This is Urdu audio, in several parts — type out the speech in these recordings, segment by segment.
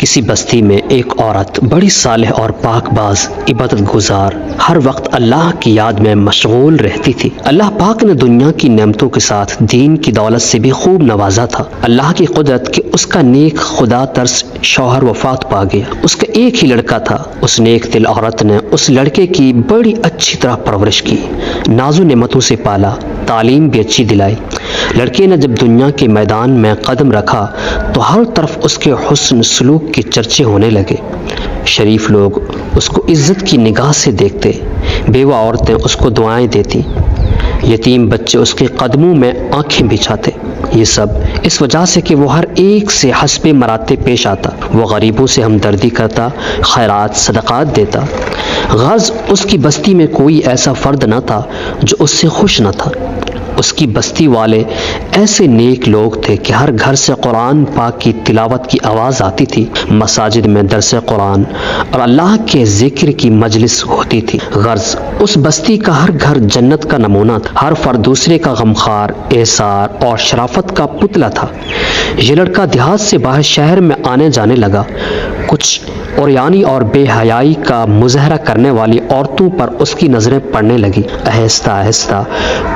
کسی بستی میں ایک عورت بڑی صالح اور پاک باز عبادت گزار ہر وقت اللہ کی یاد میں مشغول رہتی تھی۔ اللہ پاک نے دنیا کی نعمتوں کے ساتھ دین کی دولت سے بھی خوب نوازا تھا۔ اللہ کی قدرت کہ اس کا نیک خدا ترس شوہر وفات پا گیا۔ اس کا ایک ہی لڑکا تھا۔ اس نیک دل عورت نے اس لڑکے کی بڑی اچھی طرح پرورش کی، ناز و نعمتوں سے پالا، تعلیم بھی اچھی دلائی۔ لڑکے نے جب دنیا کے میدان میں قدم رکھا تو ہر طرف اس کے حسن سلوک کے چرچے ہونے لگے۔ شریف لوگ اس کو عزت کی نگاہ سے دیکھتے، بیوہ عورتیں اس کو دعائیں دیتی، یتیم بچے اس کے قدموں میں آنکھیں بچھاتے۔ یہ سب اس وجہ سے کہ وہ ہر ایک سے حسب مراتب پیش آتا، وہ غریبوں سے ہمدردی کرتا، خیرات صدقات دیتا۔ غرض اس کی بستی میں کوئی ایسا فرد نہ تھا جو اس سے خوش نہ تھا۔ اس کی بستی والے ایسے نیک لوگ تھے کہ ہر گھر سے قرآن پاک کی تلاوت کی آواز آتی تھی، مساجد میں درس قرآن اور اللہ کے ذکر کی مجلس ہوتی تھی۔ غرض اس بستی کا ہر گھر جنت کا نمونہ تھا، ہر فرد دوسرے کا غمخوار، احسار اور شرافت کا پتلا تھا۔ یہ لڑکا دیہات سے باہر شہر میں آنے جانے لگا۔ کچھ عریانی اور بے حیائی کا مظاہرہ کرنے والی عورتوں پر اس کی نظریں پڑنے لگی۔ آہستہ آہستہ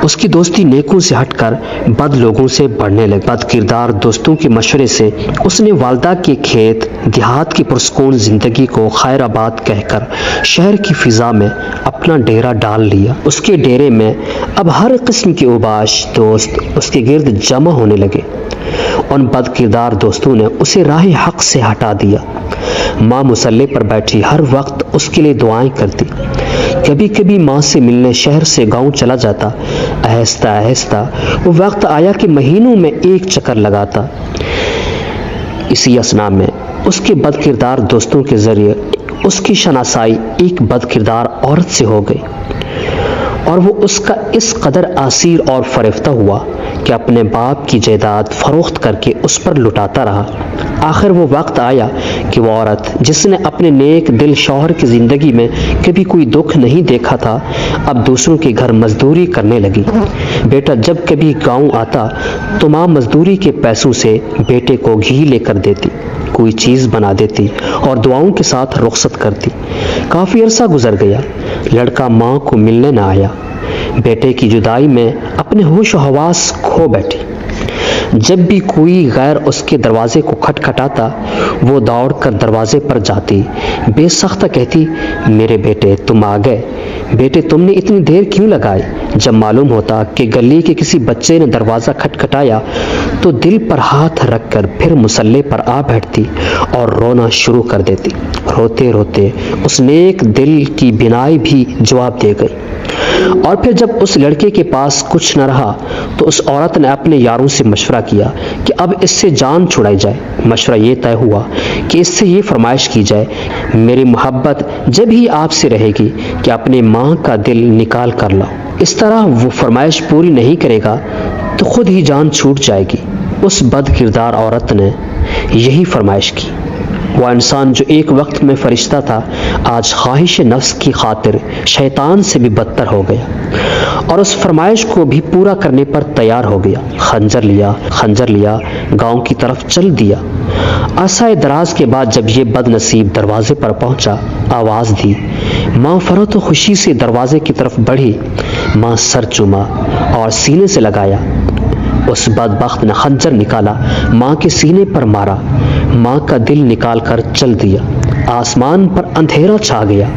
اس کی دوستی نیکوں سے ہٹ کر بد لوگوں سے بڑھنے لگی۔ بد کردار دوستوں کے مشورے سے اس نے والدہ کے کھیت، دیہات کی پرسکون زندگی کو خیر آباد کہہ کر شہر کی فضا میں اپنا ڈیرا ڈال لیا۔ اس کے ڈیرے میں اب ہر قسم کے اوباش دوست اس کے گرد جمع ہونے لگے۔ ان بد کردار دوستوں نے اسے راہ حق سے ہٹا دیا۔ ماں مصلی پر بیٹھی ہر وقت اس کے لیے دعائیں کرتی۔ کبھی کبھی ماں سے ملنے شہر سے گاؤں چلا جاتا۔ آہستہ آہستہ وہ وقت آیا کہ مہینوں میں ایک چکر لگاتا۔ اسی اثناء میں اس کے بد کردار دوستوں کے ذریعے اس کی شناسائی ایک بد کردار عورت سے ہو گئی، اور وہ اس کا اس قدر اسیر اور فریفتہ ہوا کہ اپنے باپ کی جائیداد فروخت کر کے اس پر لٹاتا رہا۔ آخر وہ وقت آیا کہ وہ عورت جس نے اپنے نیک دل شوہر کی زندگی میں کبھی کوئی دکھ نہیں دیکھا تھا، اب دوسروں کے گھر مزدوری کرنے لگی۔ بیٹا جب کبھی گاؤں آتا تو ماں مزدوری کے پیسوں سے بیٹے کو گھی لے کر دیتی، کوئی چیز بنا دیتی اور دعاؤں کے ساتھ رخصت کرتی۔ کافی عرصہ گزر گیا، لڑکا ماں کو ملنے نہ آیا۔ بیٹے کی جدائی میں اپنے ہوش و حواس کھو بیٹھی۔ جب بھی کوئی غیر اس کے دروازے کو کھٹکھٹاتا، وہ دوڑ کر دروازے پر جاتی، بے سختہ کہتی، میرے بیٹے تم آ گئے۔ بیٹے تم نے اتنی دیر کیوں لگائی؟ جب معلوم ہوتا کہ گلی کے کسی بچے نے دروازہ کھٹکھٹایا تو دل پر ہاتھ رکھ کر پھر مصلی پر آ بیٹھتی اور رونا شروع کر دیتی۔ روتے روتے اس نیک دل کی بینائی بھی جواب دے گئی۔ اور پھر جب اس لڑکے کے پاس کچھ نہ رہا تو اس عورت نے اپنے یاروں سے مشورہ کیا کہ اب اس سے جان چھڑائی جائے۔ مشورہ یہ طے ہوا کہ اس سے یہ فرمائش کی جائے، میری محبت جب ہی آپ سے رہے گی کہ اپنے ماں کا دل نکال کر لاؤ۔ اس طرح وہ فرمائش پوری نہیں کرے گا تو خود ہی جان چھوٹ جائے گی۔ اس بد کردار عورت نے یہی فرمائش کی۔ وہ انسان جو ایک وقت میں فرشتہ تھا، آج خواہش نفس کی خاطر شیطان سے بھی بدتر ہو گیا، اور اس فرمائش کو بھی پورا کرنے پر تیار ہو گیا۔ خنجر لیا گاؤں کی طرف چل دیا۔ عرصہ دراز کے بعد جب یہ بد نصیب دروازے پر پہنچا، آواز دی۔ ماں فرحت و خوشی سے دروازے کی طرف بڑھی۔ ماں سر چوما اور سینے سے لگایا۔ اس بدبخت نے خنجر نکالا، ماں کے سینے پر مارا، ماں کا دل نکال کر چل دیا۔ آسمان پر اندھیرا چھا گیا،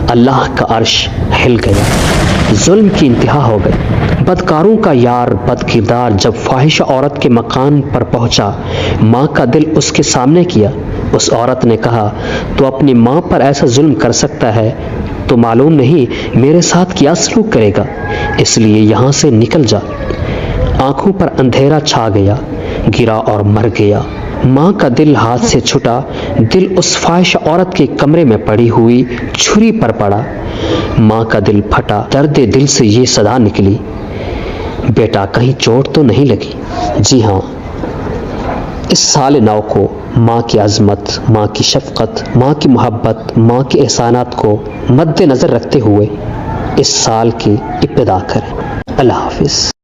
اللہ کا عرش ہل گیا، ظلم کی انتہا ہو گئی۔ بدکاروں کا یار بد کردار جب فاحشہ عورت کے مکان پر پہنچا، ماں کا دل اس کے سامنے کیا۔ اس عورت نے کہا، تو اپنی ماں پر ایسا ظلم کر سکتا ہے تو معلوم نہیں میرے ساتھ کیا سلوک کرے گا، اس لیے یہاں سے نکل جا۔ آنکھوں پر اندھیرا چھا گیا، گرا اور مر گیا۔ ماں کا دل ہاتھ سے چھٹا، دل اس فاحشہ عورت کے کمرے میں پڑی ہوئی چھری پر پڑا۔ ماں کا دل پھٹا، درد دل سے یہ صدا نکلی، بیٹا کہیں چوٹ تو نہیں لگی؟ جی ہاں، اس سال نو کو ماں کی عظمت، ماں کی شفقت، ماں کی محبت، ماں کے احسانات کو مد نظر رکھتے ہوئے اس سال کی ابتدا کریں۔ اللہ حافظ۔